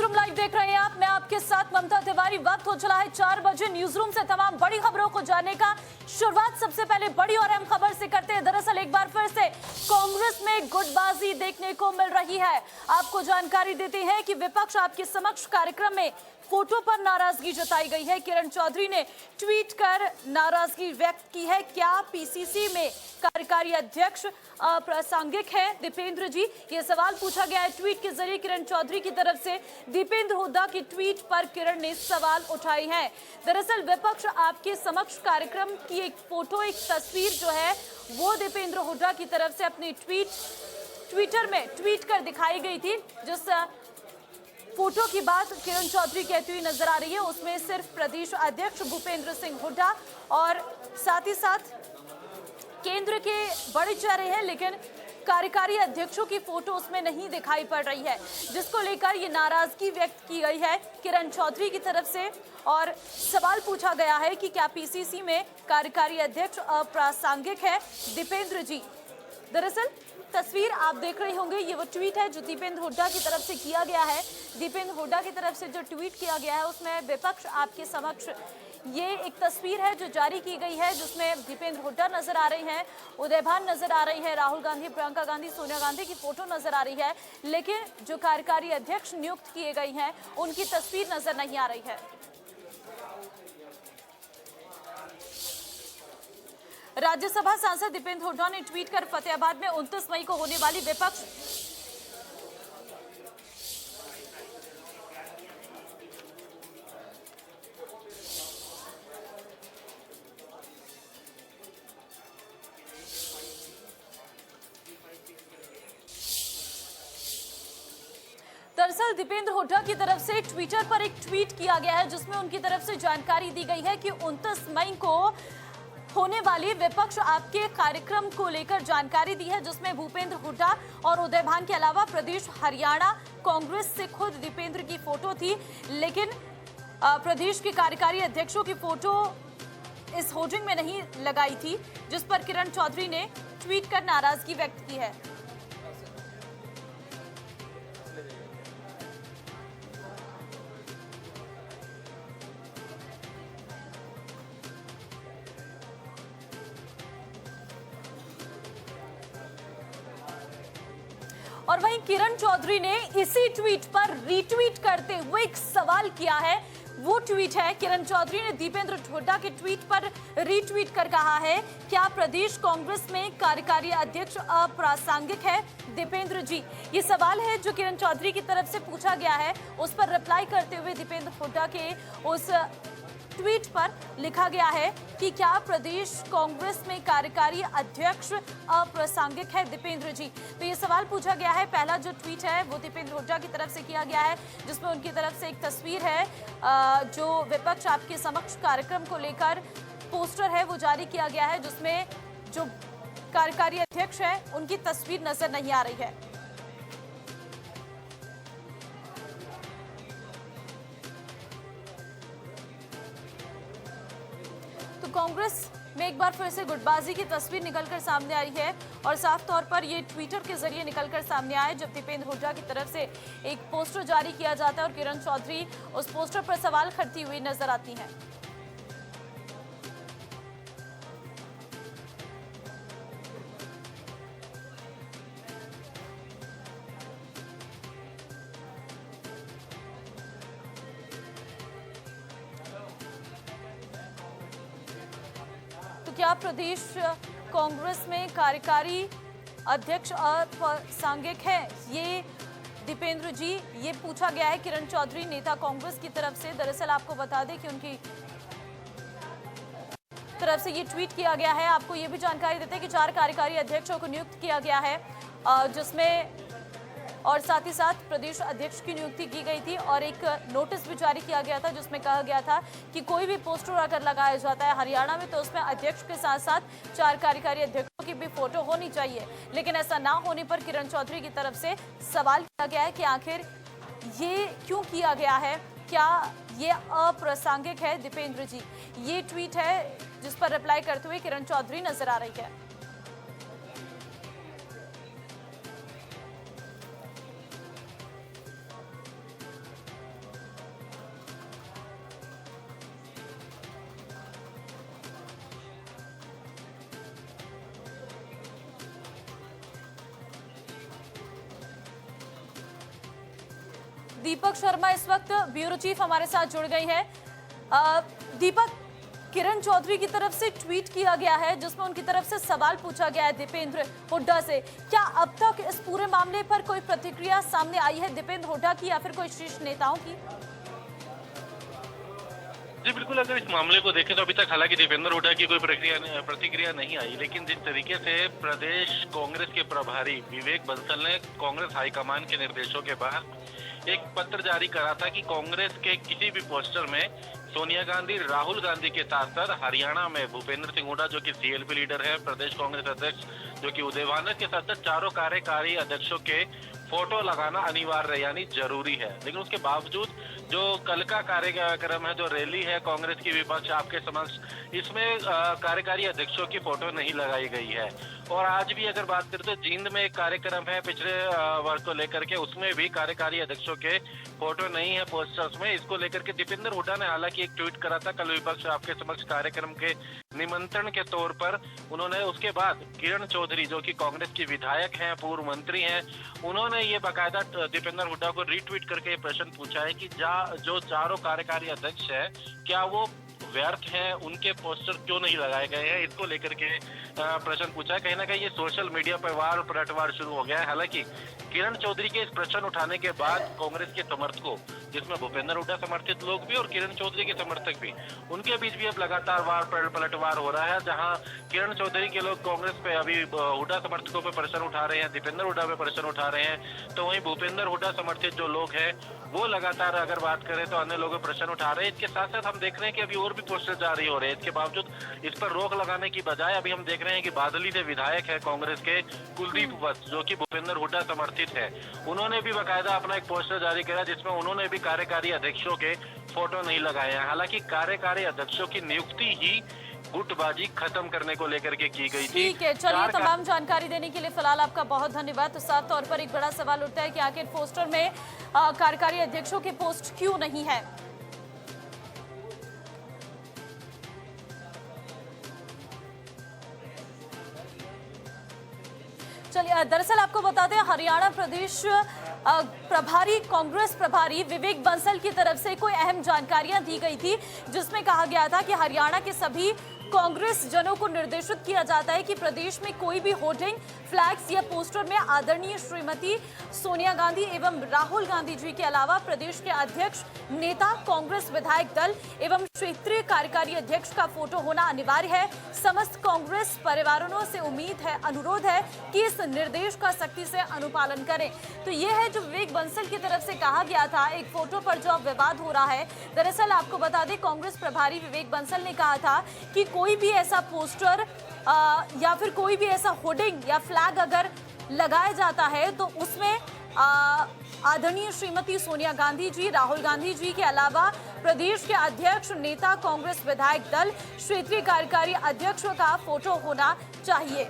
Newsroom live देख रहे हैं आप। मैं आपके साथ ममता तिवारी। वक्त हो चला है 4 बजे। न्यूज़रूम से तमाम बड़ी खबरों को जानने का। शुरुआत सबसे पहले बड़ी और अहम खबर से करते हैं। दरअसल एक बार फिर से कांग्रेस में गुटबाजी देखने को मिल रही है। आपको जानकारी देते हैं कि विपक्ष आपके समक्ष कार्यक्रम में फोटो पर नाराजगी जताई गई है। किरण चौधरी ने ट्वीट कर नाराजगी व्यक्त की है। क्या पीसीसी में कार्यकारी अध्यक्ष अप्रासंगिक है दीपेंद्र जी? ये सवाल पूछा गया है ट्वीट के जरिए किरण चौधरी की तरफ से। दीपेंद्र हुड्डा की ट्वीट पर किरण ने सवाल उठाए हैं। दरअसल विपक्ष आपके समक्ष कार्यक्रम की एक फोटो, एक तस्वीर जो है वो दीपेंद्र हुड्डा की तरफ से अपनी ट्विटर में ट्वीट कर दिखाई गई थी। जिस फोटो की बात किरण चौधरी कहती हुई नजर आ रही है उसमें सिर्फ प्रदेश अध्यक्ष भूपेंद्र सिंह हुड्डा और साथ ही साथ केंद्र के बड़े चेहरे हैं, लेकिन कार्यकारी अध्यक्षों की फोटो उसमें नहीं दिखाई पड़ रही है, जिसको लेकर ये नाराजगी व्यक्त की गई है किरण चौधरी की तरफ से। और सवाल पूछा गया है कि क्या पीसीसी में कार्यकारी अध्यक्ष अप्रासंगिक है दीपेंद्र जी? दरअसल तस्वीर आप देख रहे होंगे, ये वो ट्वीट है जो दीपेंद्र हुड्डा की तरफ से किया गया है। दीपेंद्र हुड्डा की तरफ से जो ट्वीट किया गया है उसमें विपक्ष आपके समक्ष ये एक तस्वीर है जो जारी की गई है, जिसमें दीपेंद्र हुड्डा नजर आ रहे हैं, उदयभान नजर आ रहे हैं, राहुल गांधी, प्रियंका गांधी, सोनिया गांधी की फोटो नजर आ रही है, लेकिन जो कार्यकारी अध्यक्ष नियुक्त किए गए हैं उनकी तस्वीर नजर नहीं आ रही है। राज्यसभा सांसद दीपेंद्र हुड्डा ने ट्वीट कर फतेहाबाद में 29 मई को होने वाली विपक्ष दरअसल दीपेंद्र हुड्डा की तरफ से ट्विटर पर एक ट्वीट किया गया है जिसमें उनकी तरफ से जानकारी दी गई है कि 29 मई को होने वाली विपक्ष आपके कार्यक्रम को लेकर जानकारी दी है, जिसमें भूपेंद्र हुड्डा और उदयभान के अलावा प्रदेश हरियाणा कांग्रेस से खुद दीपेंद्र की फोटो थी, लेकिन प्रदेश के कार्यकारी अध्यक्षों की फोटो इस होर्डिंग में नहीं लगाई थी, जिस पर किरण चौधरी ने ट्वीट कर नाराजगी व्यक्त की है। और वहीं किरण चौधरी ने इसी ट्वीट पर रीट्वीट करते हुए एक सवाल किया है। वो ट्वीट है, किरण चौधरी ने दीपेंद्र हुड्डा के ट्वीट पर रीट्वीट कर कहा है, क्या प्रदेश कांग्रेस में कार्यकारी अध्यक्ष अप्रासंगिक है दीपेंद्र जी? ये सवाल है जो किरण चौधरी की तरफ से पूछा गया है। उस पर रिप्लाई करते हुए दीपेंद्र हुड्डा के उस ट्वीट पर लिखा गया है कि क्या प्रदेश कांग्रेस में कार्यकारी अध्यक्ष अप्रासंगिक है दीपेंद्र जी? तो ये सवाल पूछा गया है। पहला जो ट्वीट है वो दीपेंद्र हुड्डा की तरफ से किया गया है, जिसमें उनकी तरफ से एक तस्वीर है जो विपक्ष आपके समक्ष कार्यक्रम को लेकर पोस्टर है वो जारी किया गया है, जिसमें जो कार्यकारी अध्यक्ष है उनकी तस्वीर नजर नहीं आ रही है। कांग्रेस में एक बार फिर से गुटबाजी की तस्वीर निकलकर सामने आई है और साफ तौर पर ये ट्विटर के जरिए निकलकर सामने आया जब दीपेंद्र हुड्डा की तरफ से एक पोस्टर जारी किया जाता है और किरण चौधरी उस पोस्टर पर सवाल करती हुई नजर आती हैं। क्या प्रदेश कांग्रेस में कार्यकारी अध्यक्ष अप्रासंगिक है ये दीपेंद्र जी? ये पूछा गया है किरण चौधरी नेता कांग्रेस की तरफ से। दरअसल आपको बता दें कि उनकी तरफ से ये ट्वीट किया गया है। आपको ये भी जानकारी देते हैं कि 4 कार्यकारी अध्यक्षों को नियुक्त किया गया है, जिसमें और साथ ही साथ प्रदेश अध्यक्ष की नियुक्ति की गई थी और एक नोटिस भी जारी किया गया था जिसमें कहा गया था कि कोई भी पोस्टर अगर लगाया जाता है हरियाणा में तो उसमें अध्यक्ष के साथ साथ 4 कार्यकारी अध्यक्षों की भी फोटो होनी चाहिए। लेकिन ऐसा ना होने पर किरण चौधरी की तरफ से सवाल किया गया है कि आखिर ये क्यों किया गया है, क्या ये अप्रासंगिक है दीपेंद्र जी? ये ट्वीट है जिस पर रिप्लाई करते हुए किरण चौधरी नजर आ रही है। दीपक शर्मा इस वक्त ब्यूरो चीफ हमारे साथ जुड़ गई हैं। दीपक, किरण चौधरी की तरफ से ट्वीट किया गया है जिसमें उनकी तरफ से सवाल पूछा गया है दीपेंद्र हुड्डा से। क्या अब तक इस पूरे मामले पर कोई प्रतिक्रिया सामने आई है दीपेंद्र हुड्डा की या फिर कोई शीर्ष नेताओं की? जी बिल्कुल, अगर इस मामले को देखें तो अभी तक हालांकि दीपेंद्र हुड्डा की कोई प्रतिक्रिया नहीं आई, लेकिन जिस तरीके से प्रदेश कांग्रेस के प्रभारी विवेक बंसल ने कांग्रेस हाईकमान के निर्देशों के बाद एक पत्र जारी करा था कि कांग्रेस के किसी भी पोस्टर में सोनिया गांधी, राहुल गांधी के साथ साथ हरियाणा में भूपेंद्र सिंह हुड्डा जो कि सीएलपी लीडर है, प्रदेश कांग्रेस अध्यक्ष जो कि उदय भानर के साथ साथ चारों कार्यकारी अध्यक्षों के फोटो लगाना अनिवार्य यानी जरूरी है। लेकिन उसके बावजूद जो कल का कार्यक्रम है, जो रैली है कांग्रेस की विपक्ष आपके समक्ष, इसमें कार्यकारी अध्यक्षों की फोटो नहीं लगाई गई है। और आज भी अगर बात करें तो जींद में एक कार्यक्रम है पिछले वर्ग को लेकर के, उसमें भी कार्यकारी अध्यक्षों के फोटो नहीं है पोस्टर्स में। इसको लेकर के दीपेंद्र हुड्डा ने हालांकि एक ट्वीट करा था कल विपक्ष आपके समक्ष कार्यक्रम के निमंत्रण के तौर पर। उन्होंने उसके बाद किरण चौधरी जो कि कांग्रेस की विधायक हैं, पूर्व मंत्री हैं, उन्होंने ये बाकायदा दीपेंद्र हुड्डा को रीट्वीट करके प्रश्न पूछा है कि जो चारों कार्यकारी अध्यक्ष है क्या वो व्यर्थ हैं, उनके पोस्टर क्यों नहीं लगाए गए हैं, इसको लेकर के प्रश्न पूछा है। कहीं ना कहीं ये सोशल मीडिया पर वार पलटवार शुरू हो गया है। हालांकि किरण चौधरी के इस प्रश्न उठाने के बाद कांग्रेस के समर्थकों, जिसमें भूपेंद्र हुड्डा समर्थित लोग भी और किरण चौधरी के समर्थक भी, उनके बीच भी अब लगातार वार पलटवार हो रहा है। जहां किरण चौधरी के लोग कांग्रेस पे अभी हुड्डा समर्थकों पे प्रश्न उठा रहे हैं, दीपेंद्र हुड्डा पे प्रश्न उठा रहे हैं, तो वहीं भूपेंद्र हुड्डा समर्थित जो लोग हैं वो लगातार अगर बात करें तो अन्य लोग प्रश्न उठा रहे हैं। इसके साथ साथ हम देख रहे हैं कि अभी और भी पोस्टर जारी हो रहे हैं। इसके बावजूद इस पर रोक लगाने की बजाय अभी हम देख रहे हैं कि बादली से विधायक है कांग्रेस के कुलदीप वत्स जो कि भूपेंद्र हुड्डा समर्थित है, उन्होंने भी बाकायदा अपना एक पोस्टर जारी किया जिसमें उन्होंने भी कार्यकारी अध्यक्षों के फोटो नहीं लगाए हैं। हालांकि कार्यकारी अध्यक्षों की नियुक्ति ही गुटबाजी खत्म करने को लेकर के की गई थी। ठीक है, चलिए तमाम जानकारी देने के लिए फिलहाल आपका बहुत धन्यवाद। तो साफ तौर पर एक बड़ा सवाल उठता है कि आखिर पोस्टर में कार्यकारी अध्यक्षों के पोस्ट क्यों नहीं है? चलिए, दरअसल आपको बता दें हरियाणा प्रदेश प्रभारी, कांग्रेस प्रभारी विवेक बंसल की तरफ से कोई अहम जानकारियां दी गई थी जिसमें कहा गया था कि हरियाणा के सभी कांग्रेस जनों को निर्देशित किया जाता है कि प्रदेश में कोई भी होर्डिंग, फ्लैग्स या पोस्टर में आदरणीय श्रीमती सोनिया गांधी एवं राहुल गांधी जी के अलावा प्रदेश के अध्यक्ष, नेता, कांग्रेस विधायक दल एवं क्षेत्रीय कार्यकारी अध्यक्ष का फोटो होना अनिवार्य है। समस्त कांग्रेस परिवारों से उम्मीद है, अनुरोध है कि इस निर्देश का सख्ती से अनुपालन करें। तो ये है जो विवेक बंसल की तरफ से कहा गया था एक फोटो पर जो विवाद हो रहा है। दरअसल आपको बता दें कांग्रेस प्रभारी विवेक बंसल ने कहा था कि कोई भी ऐसा पोस्टर या फिर कोई भी ऐसा होर्डिंग या फ्लैग अगर लगाया जाता है तो उसमें आदरणीय श्रीमती सोनिया गांधी जी, राहुल गांधी जी के अलावा प्रदेश के अध्यक्ष, नेता, कांग्रेस विधायक दल, क्षेत्रीय कार्यकारी अध्यक्षों का फोटो होना चाहिए।